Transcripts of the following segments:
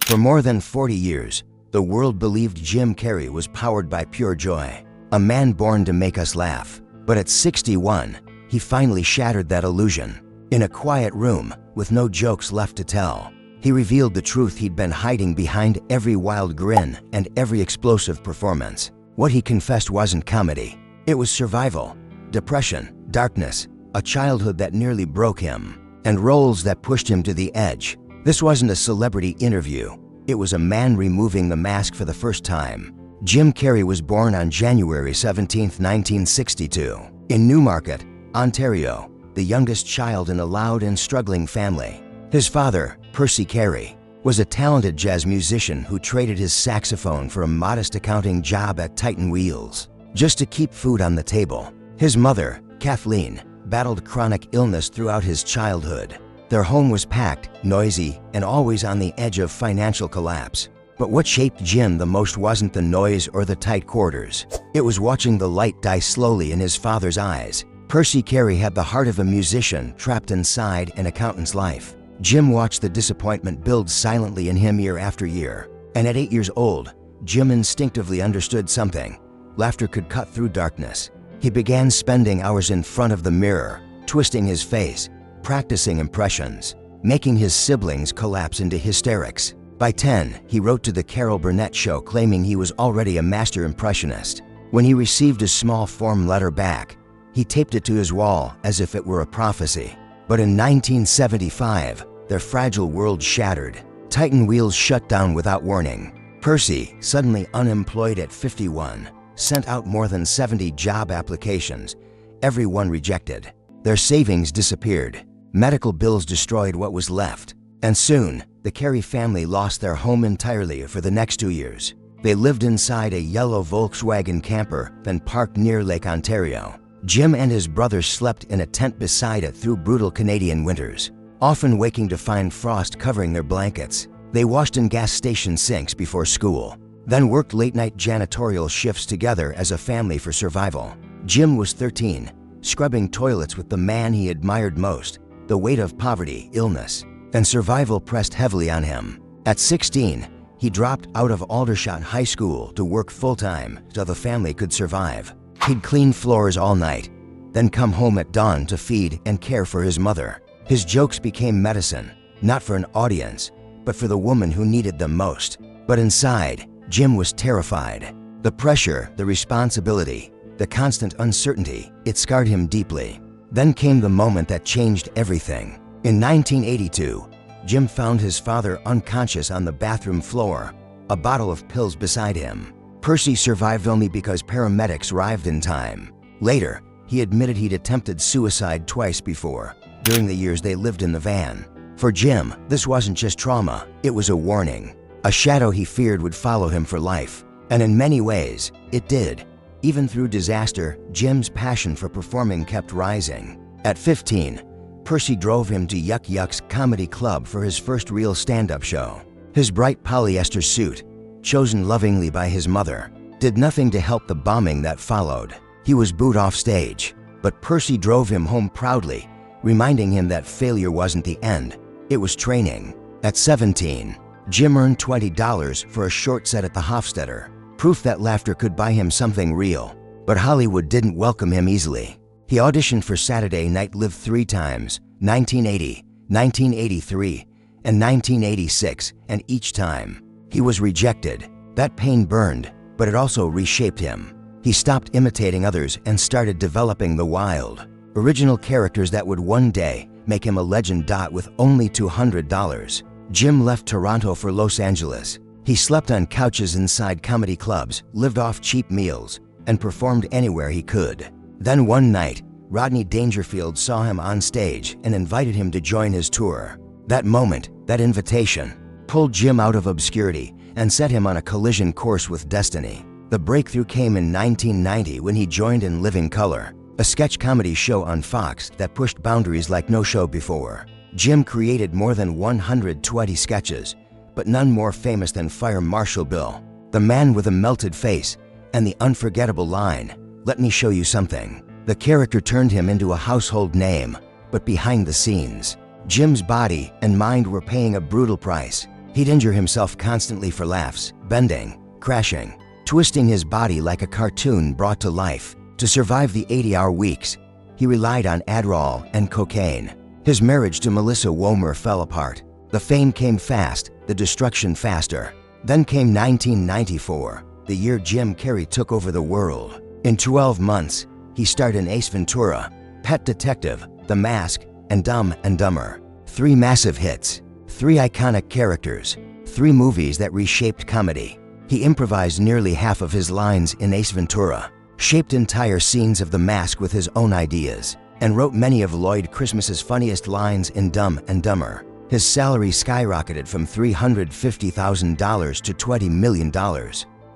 For more than 40 years, the world believed Jim Carrey was powered by pure joy, a man born to make us laugh. But at 61, he finally shattered that illusion. In a quiet room, with no jokes left to tell, he revealed the truth he'd been hiding behind every wild grin and every explosive performance. What he confessed wasn't comedy. It was survival, depression, darkness, a childhood that nearly broke him, and roles that pushed him to the edge. This wasn't a celebrity interview. It was a man removing the mask for the first time. Jim Carrey was born on January 17, 1962, in Newmarket, Ontario, the youngest child in a loud and struggling family. His father, Percy Carrey, was a talented jazz musician who traded his saxophone for a modest accounting job at Titan Wheels, just to keep food on the table. His mother, Kathleen, battled chronic illness throughout his childhood. Their home was packed, noisy, and always on the edge of financial collapse. But what shaped Jim the most wasn't the noise or the tight quarters. It was watching the light die slowly in his father's eyes. Percy Carrey had the heart of a musician trapped inside an accountant's life. Jim watched the disappointment build silently in him year after year. And at 8 years old, Jim instinctively understood something. Laughter could cut through darkness. He began spending hours in front of the mirror, twisting his face, practicing impressions, making his siblings collapse into hysterics. By 10, he wrote to the Carol Burnett Show claiming he was already a master impressionist. When he received a small form letter back, he taped it to his wall as if it were a prophecy. But in 1975, their fragile world shattered. Titan Wheels shut down without warning. Percy, suddenly unemployed at 51, sent out more than 70 job applications, every one rejected. Their savings disappeared. Medical bills destroyed what was left. And soon, the Carrey family lost their home entirely for the next 2 years. They lived inside a yellow Volkswagen camper, then parked near Lake Ontario. Jim and his brothers slept in a tent beside it through brutal Canadian winters, often waking to find frost covering their blankets. They washed in gas station sinks before school, then worked late-night janitorial shifts together as a family for survival. Jim was 13, scrubbing toilets with the man he admired most. The weight of poverty, illness, and survival pressed heavily on him. At 16, he dropped out of Aldershot High School to work full-time so the family could survive. He'd clean floors all night, then come home at dawn to feed and care for his mother. His jokes became medicine, not for an audience, but for the woman who needed them most. But inside, Jim was terrified. The pressure, the responsibility, the constant uncertainty, it scarred him deeply. Then came the moment that changed everything. In 1982, Jim found his father unconscious on the bathroom floor, a bottle of pills beside him. Percy survived only because paramedics arrived in time. Later, he admitted he'd attempted suicide twice before, during the years they lived in the van. For Jim, this wasn't just trauma, it was a warning. A shadow he feared would follow him for life. And in many ways, it did. Even through disaster, Jim's passion for performing kept rising. At 15, Percy drove him to Yuck Yuck's comedy club for his first real stand-up show. His bright polyester suit, chosen lovingly by his mother, did nothing to help the bombing that followed. He was booed off stage, but Percy drove him home proudly, reminding him that failure wasn't the end, it was training. At 17, Jim earned $20 for a short set at the Hofstadter, proof that laughter could buy him something real. But Hollywood didn't welcome him easily. He auditioned for Saturday Night Live 3 times, 1980, 1983, and 1986, and each time, he was rejected. That pain burned, but it also reshaped him. He stopped imitating others and started developing the wild, original characters that would one day make him a legend. With only $200, Jim left Toronto for Los Angeles. He slept on couches inside comedy clubs, lived off cheap meals, and performed anywhere he could. Then one night, Rodney Dangerfield saw him on stage and invited him to join his tour. That moment, that invitation, pulled Jim out of obscurity and set him on a collision course with destiny. The breakthrough came in 1990 when he joined In Living Color, a sketch comedy show on Fox that pushed boundaries like no show before. Jim created more than 120 sketches, but none more famous than Fire Marshal Bill, the man with a melted face, and the unforgettable line, "Let me show you something." The character turned him into a household name, but behind the scenes, Jim's body and mind were paying a brutal price. He'd injure himself constantly for laughs, bending, crashing, twisting his body like a cartoon brought to life. To survive the 80-hour weeks, he relied on Adderall and cocaine. His marriage to Melissa Womer fell apart. The fame came fast, the destruction faster. Then came 1994, the year Jim Carrey took over the world. In 12 months, he starred in Ace Ventura, Pet Detective, The Mask, and Dumb and Dumber. 3 massive hits, 3 iconic characters, 3 movies that reshaped comedy. He improvised nearly half of his lines in Ace Ventura, shaped entire scenes of The Mask with his own ideas, and wrote many of Lloyd Christmas's funniest lines in Dumb and Dumber. His salary skyrocketed from $350,000 to $20 million.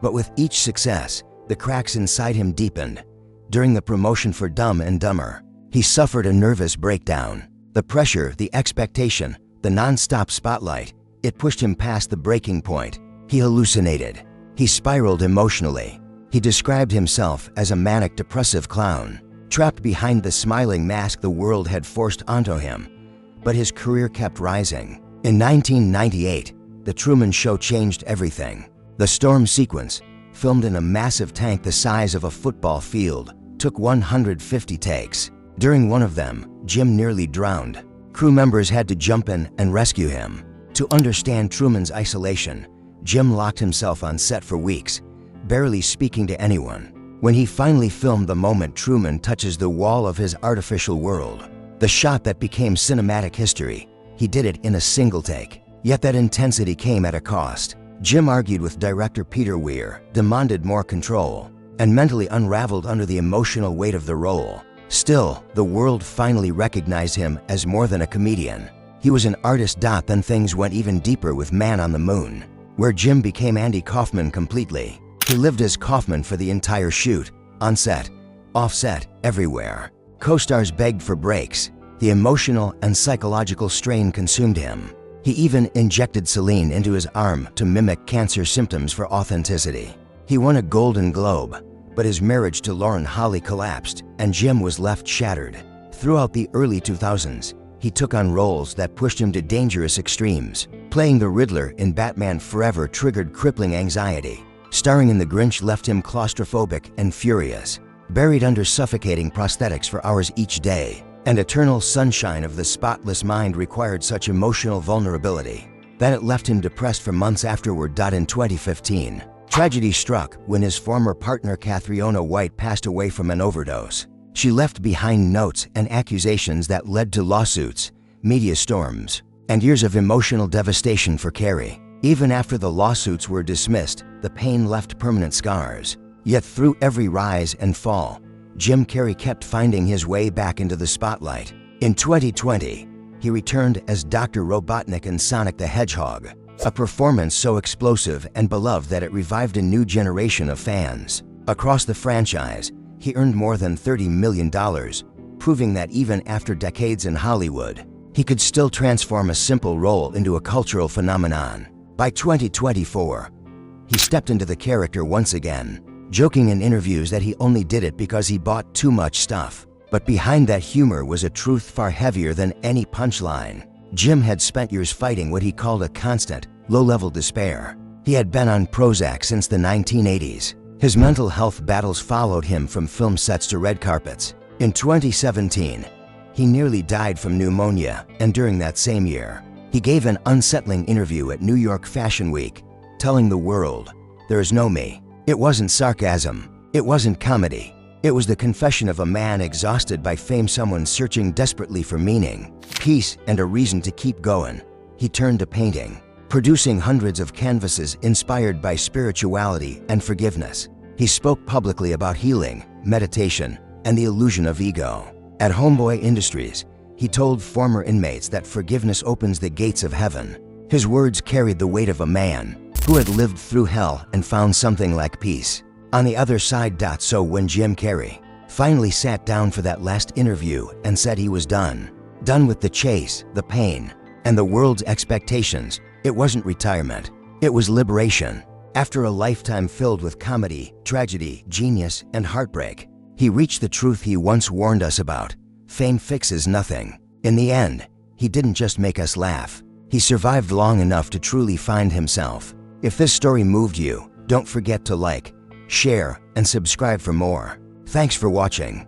But with each success, the cracks inside him deepened. During the promotion for Dumb and Dumber, he suffered a nervous breakdown. The pressure, the expectation, the non-stop spotlight, it pushed him past the breaking point. He hallucinated. He spiraled emotionally. He described himself as a manic depressive clown, trapped behind the smiling mask the world had forced onto him. But his career kept rising. In 1998, The Truman Show changed everything. The storm sequence, filmed in a massive tank the size of a football field, took 150 takes. During one of them, Jim nearly drowned. Crew members had to jump in and rescue him. To understand Truman's isolation, Jim locked himself on set for weeks, barely speaking to anyone. When he finally filmed the moment Truman touches the wall of his artificial world, the shot that became cinematic history, he did it in a single take. Yet that intensity came at a cost. Jim argued with director Peter Weir, demanded more control, and mentally unraveled under the emotional weight of the role. Still, the world finally recognized him as more than a comedian. He was an artist. Then things went even deeper with Man on the Moon, where Jim became Andy Kaufman completely. He lived as Kaufman for the entire shoot, on set, off set, everywhere. Co-stars begged for breaks. The emotional and psychological strain consumed him. He even injected saline into his arm to mimic cancer symptoms for authenticity. He won a Golden Globe, but his marriage to Lauren Holly collapsed, and Jim was left shattered. Throughout the early 2000s, he took on roles that pushed him to dangerous extremes. Playing the Riddler in Batman Forever triggered crippling anxiety. Starring in The Grinch left him claustrophobic and furious. Buried under suffocating prosthetics for hours each day, and Eternal Sunshine of the Spotless Mind required such emotional vulnerability that it left him depressed for months afterward. In 2015, tragedy struck when his former partner Catriona White passed away from an overdose. She left behind notes and accusations that led to lawsuits, media storms, and years of emotional devastation for Carrey. Even after the lawsuits were dismissed, the pain left permanent scars. Yet through every rise and fall, Jim Carrey kept finding his way back into the spotlight. In 2020, he returned as Dr. Robotnik in Sonic the Hedgehog, a performance so explosive and beloved that it revived a new generation of fans. Across the franchise, he earned more than $30 million, proving that even after decades in Hollywood, he could still transform a simple role into a cultural phenomenon. By 2024, he stepped into the character once again, joking in interviews that he only did it because he bought too much stuff. But behind that humor was a truth far heavier than any punchline. Jim had spent years fighting what he called a constant, low-level despair. He had been on Prozac since the 1980s. His mental health battles followed him from film sets to red carpets. In 2017, he nearly died from pneumonia, and during that same year, he gave an unsettling interview at New York Fashion Week, telling the world, "There is no me." It wasn't sarcasm. It wasn't comedy. It was the confession of a man exhausted by fame, someone searching desperately for meaning, peace, and a reason to keep going. He turned to painting, producing hundreds of canvases inspired by spirituality and forgiveness. He spoke publicly about healing, meditation, and the illusion of ego. At Homeboy Industries, he told former inmates that forgiveness opens the gates of heaven. His words carried the weight of a man who had lived through hell and found something like peace on the other side. So when Jim Carrey finally sat down for that last interview and said he was done with the chase, the pain, and the world's expectations, it wasn't retirement, it was liberation. After a lifetime filled with comedy, tragedy, genius, and heartbreak, he reached the truth he once warned us about: fame fixes nothing. In the end, he didn't just make us laugh, He survived long enough to truly find himself. If this story moved you, don't forget to like, share, and subscribe for more. Thanks for watching.